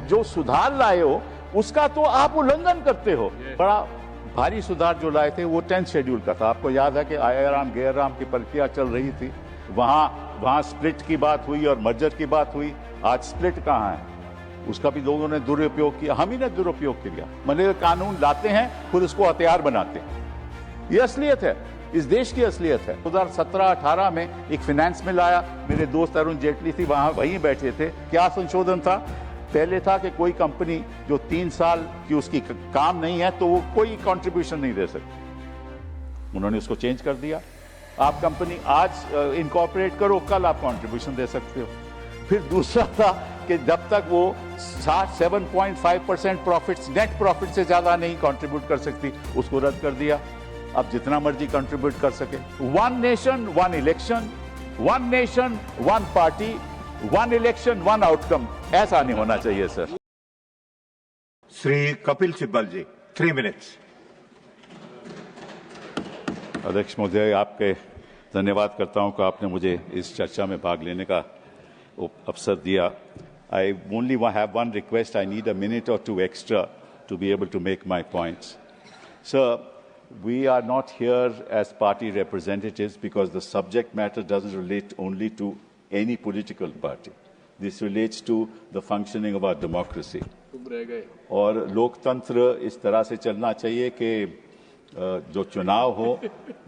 जो सुधार लाए हो उसका तो आप उल्लंघन करते हो। बड़ा भारी सुधार जो लाए थे वो 10th शेड्यूल का था। आपको याद है कि आयाराम गैराम की प्रक्रिया चल रही थी, वहां स्प्लिट की बात हुई और मर्जर की बात हुई। आज स्प्लिट कहाँ है? उसका भी लोगों ने दुरुपयोग किया, हम ही ने दुरुपयोग किया। मतलब कानून लाते हैं फिर उसको हथियार बनाते हैं। ये असलियत है, इस देश की असलियत है। 2017-18 में एक फाइनेंस बिल आया, मेरे दोस्त अरुण जेटली थी वहीं बैठे थे। क्या संशोधन था? पहले था कि कोई कंपनी जो 3 साल की उसकी काम नहीं है तो वो कोई कंट्रीब्यूशन नहीं दे सकती। उन्होंने उसको चेंज कर दिया। आप कंपनी आज इनकॉर्पोरेट करो, कल आप कंट्रीब्यूशन दे सकते हो। फिर दूसरा था कि जब तक वो 7.5% प्रॉफिट्स, नेट प्रॉफिट से ज्यादा नहीं कंट्रीब्यूट कर सकती, उसको रद्द कर दिया। अब जितना मर्जी कंट्रीब्यूट कर सके। 1 nation 1 election, 1 nation 1 party, 1 election 1 outcome, ऐसा नहीं होना चाहिए सर। श्री कपिल सिब्बल जी, 3 मिनट्स। अध्यक्ष महोदय, आपके धन्यवाद करता हूं कि आपने मुझे इस चर्चा में भाग लेने का अवसर दिया। I only have one request. I need a minute or 2 extra to be able to make my points. Sir, we are not here as party representatives because the subject matter doesn't relate only to any political party. This relates to the functioning of our democracy. और लोकतंत्र इस तरह से चलना चाहिए कि जो चुनाव हो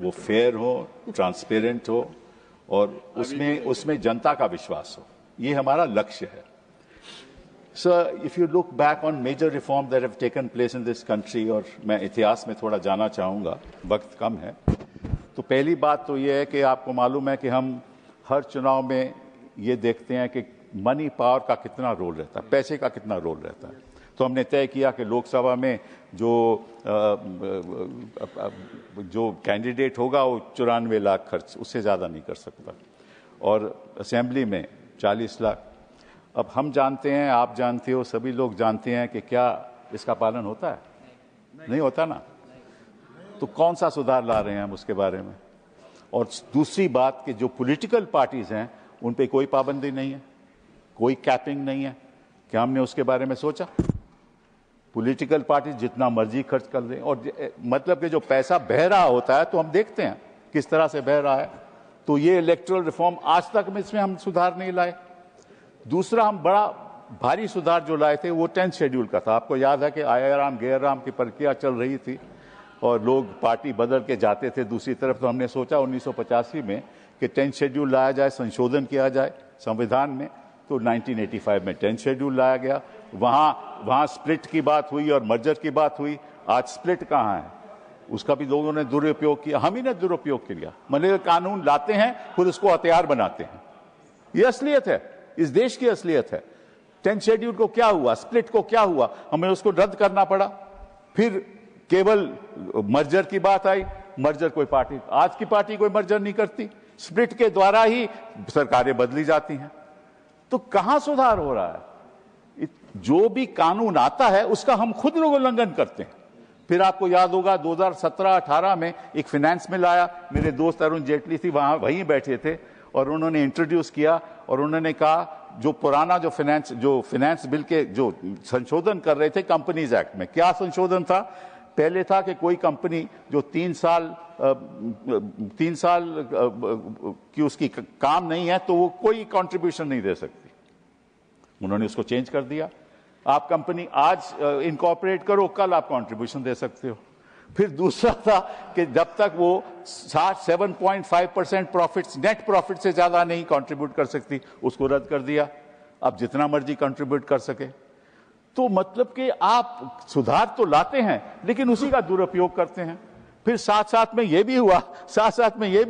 वो फेयर हो, ट्रांसपेरेंट हो और उसमें जनता का विश्वास हो। ये हमारा लक्ष्य है। Sir, if you look back on major reforms that have taken place in this country, और मैं इतिहास में थोड़ा जाना चाहूँगा, वक्त कम है, तो पहली बात तो ये है कि आपको मालूम है कि हम हर चुनाव में ये देखते हैं कि मनी पावर का कितना रोल रहता है, पैसे का कितना रोल रहता है। तो हमने तय किया कि लोकसभा में जो कैंडिडेट होगा वो 94 लाख खर्च, उससे ज़्यादा नहीं कर सकता, और असेंबली में 40 लाख। अब हम जानते हैं, आप जानते हो, सभी लोग जानते हैं कि क्या इसका पालन होता है? नहीं होता ना। तो कौन सा सुधार ला रहे हैं हम उसके बारे में? और दूसरी बात कि जो पॉलिटिकल पार्टीज हैं उन पे कोई पाबंदी नहीं है, कोई कैपिंग नहीं है। क्या हमने उसके बारे में सोचा? पॉलिटिकल पार्टी जितना मर्जी खर्च कर दें, और मतलब कि जो पैसा बह रहा होता है तो हम देखते हैं किस तरह से बह रहा है। तो ये इलेक्टोरल रिफॉर्म आज तक में इसमें हम सुधार नहीं लाए। दूसरा, हम बड़ा भारी सुधार जो लाए थे वो 10th शेड्यूल का था। आपको याद है कि आयाराम गैराम की प्रक्रिया चल रही थी और लोग पार्टी बदल के जाते थे दूसरी तरफ। तो हमने सोचा 1985 में कि 10th शेड्यूल लाया जाए, संशोधन किया जाए संविधान में। तो 1985 में 10th शेड्यूल लाया गया। वहां स्प्लिट की बात हुई और मर्जर की बात हुई। आज स्प्लिट कहाँ है? उसका भी लोगों ने दुरुपयोग किया, हम ही ने दुरुपयोग किया। मतलब कानून लाते हैं फिर उसको हथियार बनाते हैं। ये असलियत है, इस देश की असलियत है। 10th शेड्यूल को क्या हुआ, स्प्लिट को क्या हुआ, हमें उसको रद्द करना पड़ा। फिर केवल मर्जर की बात आई। मर्जर कोई पार्टी, आज की पार्टी कोई मर्जर नहीं करती, स्प्लिट के द्वारा ही सरकारें बदली जाती हैं। तो कहां सुधार हो रहा है? जो भी कानून आता है उसका हम खुद लोग उल्लंघन करते हैं। फिर आपको याद होगा 2017-18 में एक फाइनेंस बिल आया, मेरे दोस्त अरुण जेटली थी वहीं बैठे थे, और उन्होंने इंट्रोड्यूस किया और उन्होंने कहा जो पुराना जो फाइनेंस बिल के जो संशोधन कर रहे थे कंपनीज एक्ट में। क्या संशोधन था? पहले था कि कोई कंपनी जो 3 साल की उसकी काम नहीं है तो वो कोई कंट्रीब्यूशन नहीं दे सकती। उन्होंने उसको चेंज कर दिया। आप कंपनी आज इनकॉर्पोरेट करो, कल आप कंट्रीब्यूशन दे सकते हो। फिर दूसरा था कि जब तक वो 7.5% प्रॉफिट्स, नेट प्रॉफिट से ज्यादा नहीं कंट्रीब्यूट कर सकती, उसको रद्द कर दिया। अब जितना मर्जी कंट्रीब्यूट कर सके। तो मतलब कि आप सुधार तो लाते हैं लेकिन उसी का दुरुपयोग करते हैं। फिर साथ में ये भी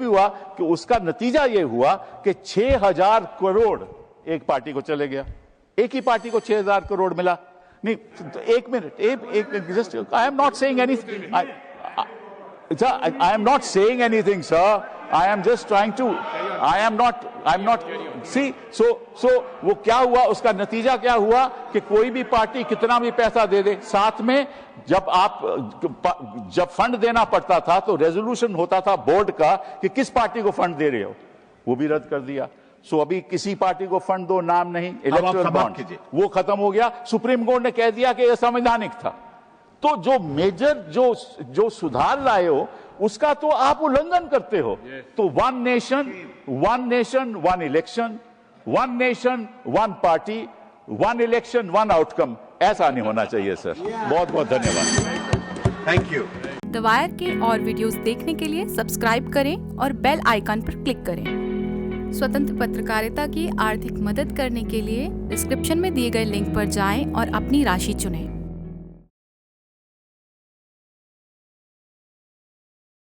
हुआ कि उसका नतीजा ये हुआ कि 6,000 करोड़ एक पार्टी को चले गया। एक ही पार्टी को 6,000 करोड़ मिला। नहीं, तो एक minute, just I am not saying anything, I am not saying anything sir, I am just trying to, I am not see. So वो क्या हुआ, उसका नतीजा क्या हुआ कि कोई भी पार्टी कितना भी पैसा दे दे, साथ में जब फंड देना पड़ता था तो रेजोल्यूशन होता था बोर्ड का कि किस पार्टी को फंड दे रहे हो, वो भी रद्द कर दिया। सो अभी किसी पार्टी को फंड दो, नाम नहीं, आप इलेक्टोरल समाप्त बॉन्ड, कीजिए। वो खत्म हो गया। सुप्रीम कोर्ट ने कह दिया कि यह संवैधानिक था। तो जो मेजर जो सुधार लाए हो उसका तो आप उल्लंघन करते हो। तो one nation one election, one nation one party, one election one outcome, ऐसा नहीं होना चाहिए सर। बहुत बहुत धन्यवाद। Thank you. द वायर के और वीडियोस देखने के लिए सब्सक्राइब करें और बेल आइकन पर क्लिक करें। स्वतंत्र पत्रकारिता की आर्थिक मदद करने के लिए डिस्क्रिप्शन में दिए गए लिंक पर जाएं और अपनी राशि चुनें।